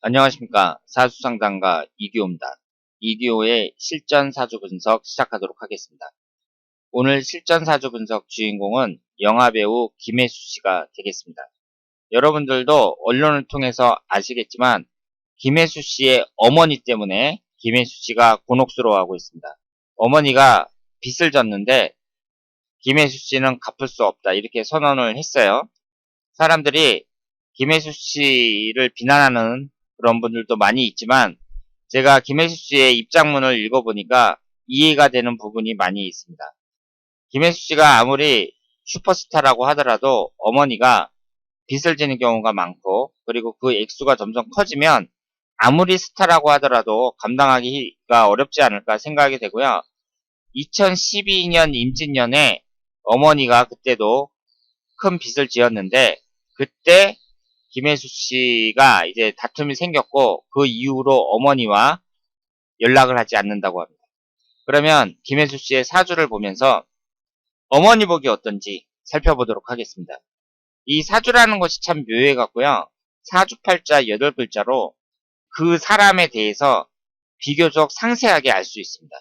안녕하십니까. 사주상담가 이규호입니다. 이규호의 실전 사주 분석 시작하도록 하겠습니다. 오늘 실전 사주 분석 주인공은 영화배우 김혜수 씨가 되겠습니다. 여러분들도 언론을 통해서 아시겠지만 김혜수 씨의 어머니 때문에 김혜수 씨가 곤혹스러워하고 있습니다. 어머니가 빚을 졌는데 김혜수 씨는 갚을 수 없다 이렇게 선언을 했어요. 사람들이 김혜수 씨를 비난하는 그런 분들도 많이 있지만 제가 김혜수 씨의 입장문을 읽어보니까 이해가 되는 부분이 많이 있습니다. 김혜수 씨가 아무리 슈퍼스타라고 하더라도 어머니가 빚을 지는 경우가 많고 그리고 그 액수가 점점 커지면 아무리 스타라고 하더라도 감당하기가 어렵지 않을까 생각이 되고요. 2012년 임진년에 어머니가 그때도 큰 빚을 지었는데 그때 김혜수 씨가 이제 다툼이 생겼고 그 이후로 어머니와 연락을 하지 않는다고 합니다. 그러면 김혜수 씨의 사주를 보면서 어머니 복이 어떤지 살펴보도록 하겠습니다. 이 사주라는 것이 참 묘해 갖고요. 사주팔자 8글자로 그 사람에 대해서 비교적 상세하게 알 수 있습니다.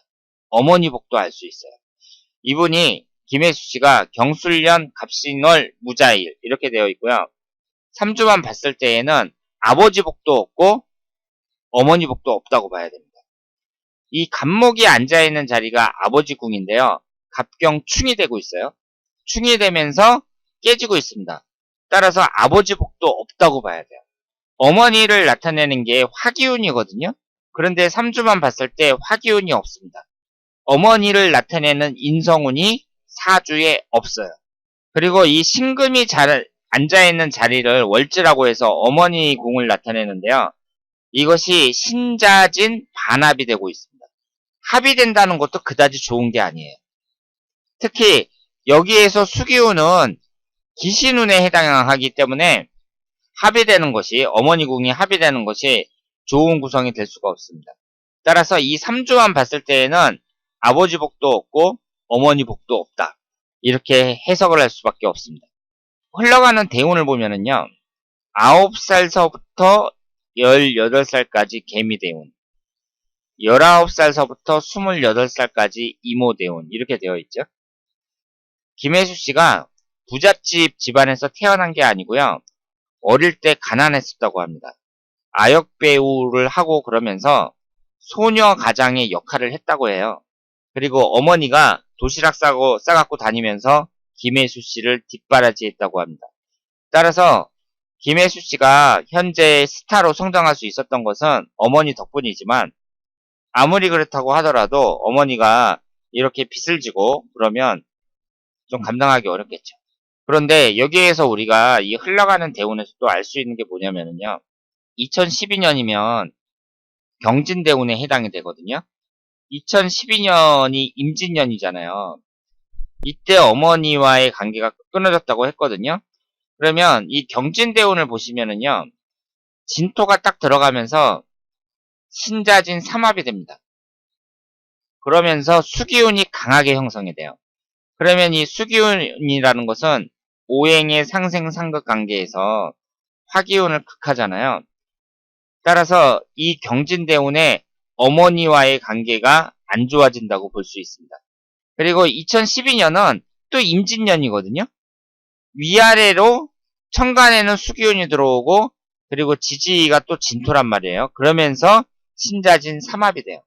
어머니 복도 알 수 있어요. 이분이 김혜수 씨가 경술년 갑신월 무자일 이렇게 되어 있고요. 3주만 봤을 때에는 아버지 복도 없고 어머니 복도 없다고 봐야 됩니다. 이 갑목이 앉아있는 자리가 아버지 궁인데요. 갑경충이 되고 있어요. 충이 되면서 깨지고 있습니다. 따라서 아버지 복도 없다고 봐야 돼요. 어머니를 나타내는 게 화기운이거든요. 그런데 3주만 봤을 때 화기운이 없습니다. 어머니를 나타내는 인성운이 사주에 없어요. 그리고 이 신금이 앉아있는 자리를 월지라고 해서 어머니 궁을 나타내는데요. 이것이 신자진 반합이 되고 있습니다. 합이 된다는 것도 그다지 좋은 게 아니에요. 특히 여기에서 수기운은 기신운에 해당하기 때문에 합이 되는 것이 어머니 궁이 합이 되는 것이 좋은 구성이 될 수가 없습니다. 따라서 이 3주만 봤을 때에는 아버지 복도 없고 어머니 복도 없다. 이렇게 해석을 할 수밖에 없습니다. 흘러가는 대운을 보면은요. 9살서부터 18살까지 개미대운, 19살서부터 28살까지 이모대운 이렇게 되어 있죠. 김혜수 씨가 부잣집 집안에서 태어난 게 아니고요. 어릴 때 가난했었다고 합니다. 아역배우를 하고 그러면서 소녀 가장의 역할을 했다고 해요. 그리고 어머니가 도시락 싸갖고 다니면서 김혜수 씨를 뒷바라지했다고 합니다. 따라서 김혜수 씨가 현재 스타로 성장할 수 있었던 것은 어머니 덕분이지만 아무리 그렇다고 하더라도 어머니가 이렇게 빚을 지고 그러면 좀 감당하기 어렵겠죠. 그런데 여기에서 우리가 이 흘러가는 대운에서 또 알 수 있는 게 뭐냐면요. 2012년이면 경진대운에 해당이 되거든요. 2012년이 임진년이잖아요. 이때 어머니와의 관계가 끊어졌다고 했거든요. 그러면 이 경진대운을 보시면은요. 진토가 딱 들어가면서 신자진 삼합이 됩니다. 그러면서 수기운이 강하게 형성이 돼요. 그러면 이 수기운이라는 것은 오행의 상생상극 관계에서 화기운을 극하잖아요. 따라서 이 경진대운의 어머니와의 관계가 안 좋아진다고 볼 수 있습니다. 그리고 2012년은 또 임진년이거든요. 위아래로 천간에는 수기운이 들어오고 그리고 지지가 또 진토란 말이에요. 그러면서 신자진 삼합이 돼요.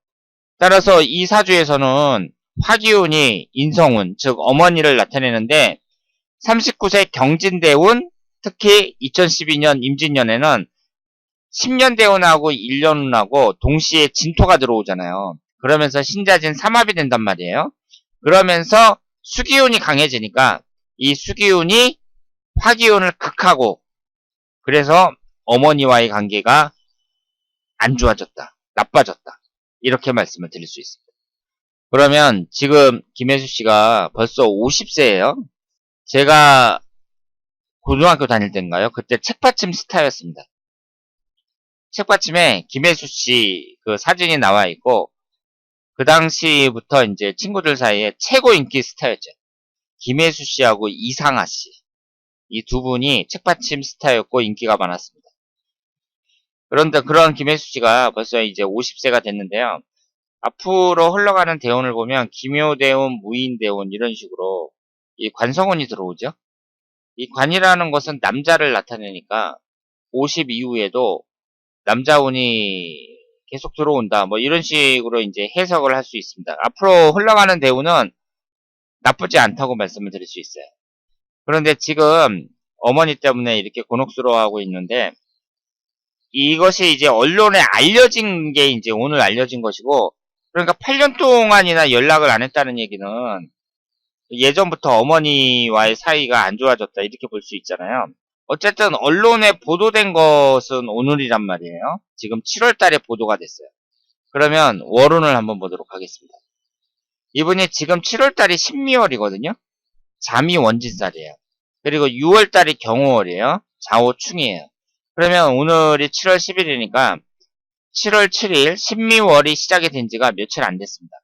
따라서 이 사주에서는 화기운이 인성운, 즉 어머니를 나타내는데 39세 경진대운, 특히 2012년 임진년에는 10년대운하고 1년운하고 동시에 진토가 들어오잖아요. 그러면서 신자진 삼합이 된단 말이에요. 그러면서 수기운이 강해지니까 이 수기운이 화기운을 극하고 그래서 어머니와의 관계가 안 좋아졌다, 나빠졌다 이렇게 말씀을 드릴 수 있습니다. 그러면 지금 김혜수 씨가 벌써 50세예요. 제가 고등학교 다닐 때인가요? 그때 책받침 스타였습니다. 책받침에 김혜수 씨 그 사진이 나와 있고 그 당시부터 이제 친구들 사이에 최고 인기 스타였죠. 김혜수 씨하고 이상아 씨. 이 두 분이 책받침 스타였고 인기가 많았습니다. 그런데 그런 김혜수 씨가 벌써 이제 50세가 됐는데요. 앞으로 흘러가는 대운을 보면 기묘대운, 무인대운 이런 식으로 이 관성운이 들어오죠. 이 관이라는 것은 남자를 나타내니까 50 이후에도 남자운이 계속 들어온다. 뭐 이런 식으로 이제 해석을 할 수 있습니다. 앞으로 흘러가는 대운은 나쁘지 않다고 말씀을 드릴 수 있어요. 그런데 지금 어머니 때문에 이렇게 곤혹스러워하고 있는데 이것이 이제 언론에 알려진 게 이제 오늘 알려진 것이고, 그러니까 8년 동안이나 연락을 안 했다는 얘기는 예전부터 어머니와의 사이가 안 좋아졌다 이렇게 볼 수 있잖아요. 어쨌든 언론에 보도된 것은 오늘이란 말이에요. 지금 7월 달에 보도가 됐어요. 그러면 월운을 한번 보도록 하겠습니다. 이분이 지금 7월 달이 신미월이거든요. 잠이 원진살이에요. 그리고 6월 달이 경호월이에요. 좌우충이에요. 그러면 오늘이 7월 10일이니까 7월 7일 신미월이 시작이 된 지가 며칠 안 됐습니다.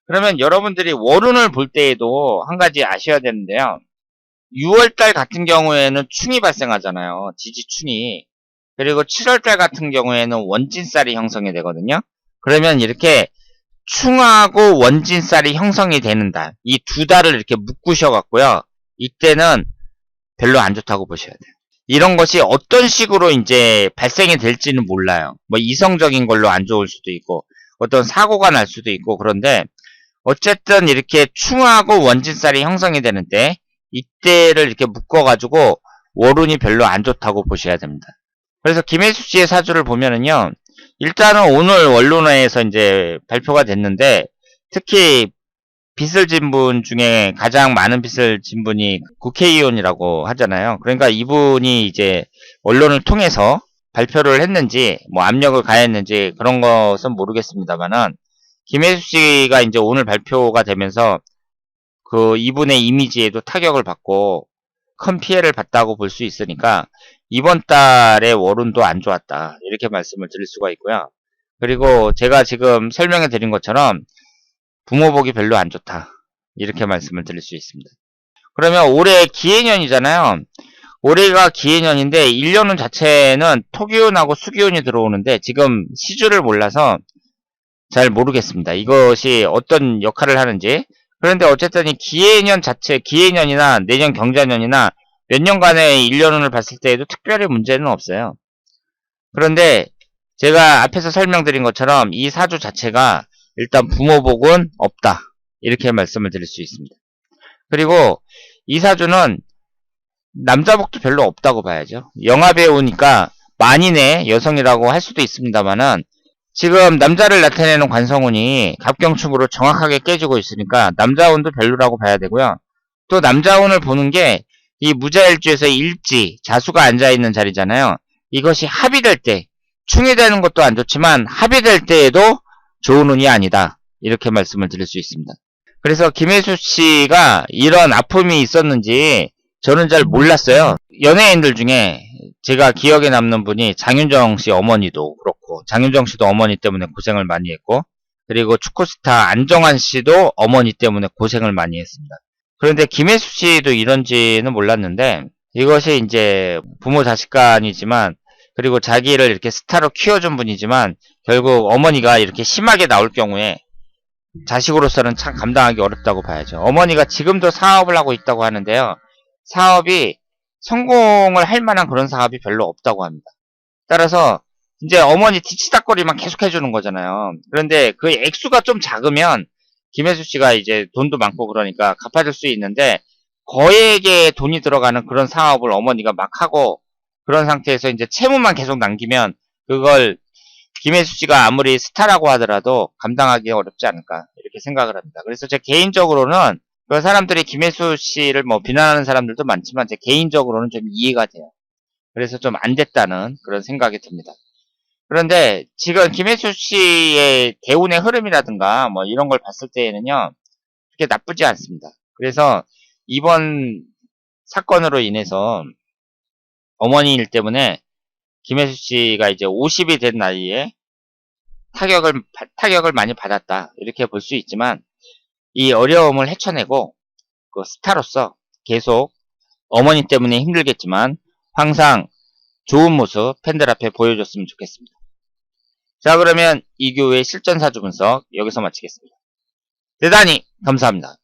그러면 여러분들이 월운을 볼 때에도 한 가지 아셔야 되는데요. 6월달 같은 경우에는 충이 발생하잖아요. 지지충이. 그리고 7월달 같은 경우에는 원진살이 형성이 되거든요. 그러면 이렇게 충하고 원진살이 형성이 되는 달, 이 두 달을 이렇게 묶으셔갖고요. 이때는 별로 안 좋다고 보셔야 돼요. 이런 것이 어떤 식으로 이제 발생이 될지는 몰라요. 뭐 이성적인 걸로 안 좋을 수도 있고, 어떤 사고가 날 수도 있고, 그런데 어쨌든 이렇게 충하고 원진살이 형성이 되는데, 이때를 이렇게 묶어가지고 월운이 별로 안 좋다고 보셔야 됩니다. 그래서 김혜수 씨의 사주를 보면은요, 일단은 오늘 원론회에서 이제 발표가 됐는데, 특히 빚을 진 분 중에 가장 많은 빚을 진 분이 국회의원이라고 하잖아요. 그러니까 이분이 이제 언론을 통해서 발표를 했는지, 뭐 압력을 가했는지 그런 것은 모르겠습니다만은, 김혜수 씨가 이제 오늘 발표가 되면서 그 이분의 이미지에도 타격을 받고 큰 피해를 봤다고 볼 수 있으니까 이번 달에 월운도 안 좋았다. 이렇게 말씀을 드릴 수가 있고요. 그리고 제가 지금 설명해 드린 것처럼 부모 복이 별로 안 좋다. 이렇게 말씀을 드릴 수 있습니다. 그러면 올해 기해년이잖아요. 올해가 기해년인데 1년은 자체는 토기운하고 수기운이 들어오는데 지금 시주를 몰라서 잘 모르겠습니다. 이것이 어떤 역할을 하는지. 그런데 어쨌든 이 기해년 자체, 기해년이나 내년 경자년이나 몇 년간의 1년운을 봤을 때에도 특별히 문제는 없어요. 그런데 제가 앞에서 설명드린 것처럼 이 사주 자체가 일단 부모복은 없다. 이렇게 말씀을 드릴 수 있습니다. 그리고 이 사주는 남자복도 별로 없다고 봐야죠. 영화배에 오니까 만인의 여성이라고 할 수도 있습니다만은 지금 남자를 나타내는 관성운이 갑경축으로 정확하게 깨지고 있으니까 남자운도 별로라고 봐야 되고요. 또 남자운을 보는 게 이 무자일주에서 일지, 자수가 앉아있는 자리잖아요. 이것이 합이 될 때, 충이 되는 것도 안 좋지만 합이 될 때에도 좋은 운이 아니다. 이렇게 말씀을 드릴 수 있습니다. 그래서 김혜수 씨가 이런 아픔이 있었는지 저는 잘 몰랐어요. 연예인들 중에 제가 기억에 남는 분이 장윤정 씨 어머니도 그렇고, 장윤정 씨도 어머니 때문에 고생을 많이 했고, 그리고 축구스타 안정환 씨도 어머니 때문에 고생을 많이 했습니다. 그런데 김혜수 씨도 이런지는 몰랐는데, 이것이 이제 부모 자식 간이지만, 그리고 자기를 이렇게 스타로 키워준 분이지만, 결국 어머니가 이렇게 심하게 나올 경우에 자식으로서는 참 감당하기 어렵다고 봐야죠. 어머니가 지금도 사업을 하고 있다고 하는데요. 사업이 성공을 할 만한 그런 사업이 별로 없다고 합니다. 따라서 이제 어머니 뒤치다꺼리만 계속 해주는 거잖아요. 그런데 그 액수가 좀 작으면 김혜수 씨가 이제 돈도 많고 그러니까 갚아줄 수 있는데 거액의 돈이 들어가는 그런 사업을 어머니가 막 하고 그런 상태에서 이제 채무만 계속 남기면 그걸 김혜수 씨가 아무리 스타라고 하더라도 감당하기 어렵지 않을까 이렇게 생각을 합니다. 그래서 제 개인적으로는 그 사람들이 김혜수 씨를 뭐 비난하는 사람들도 많지만 제 개인적으로는 좀 이해가 돼요. 그래서 좀 안 됐다는 그런 생각이 듭니다. 그런데 지금 김혜수 씨의 대운의 흐름이라든가 뭐 이런 걸 봤을 때에는요, 그렇게 나쁘지 않습니다. 그래서 이번 사건으로 인해서 어머니 일 때문에 김혜수 씨가 이제 50이 된 나이에 타격을 많이 받았다. 이렇게 볼 수 있지만 이 어려움을 헤쳐내고 그 스타로서 계속 어머니 때문에 힘들겠지만 항상 좋은 모습 팬들 앞에 보여줬으면 좋겠습니다. 자, 그러면 이교의 실전 사주 분석 여기서 마치겠습니다. 대단히 감사합니다.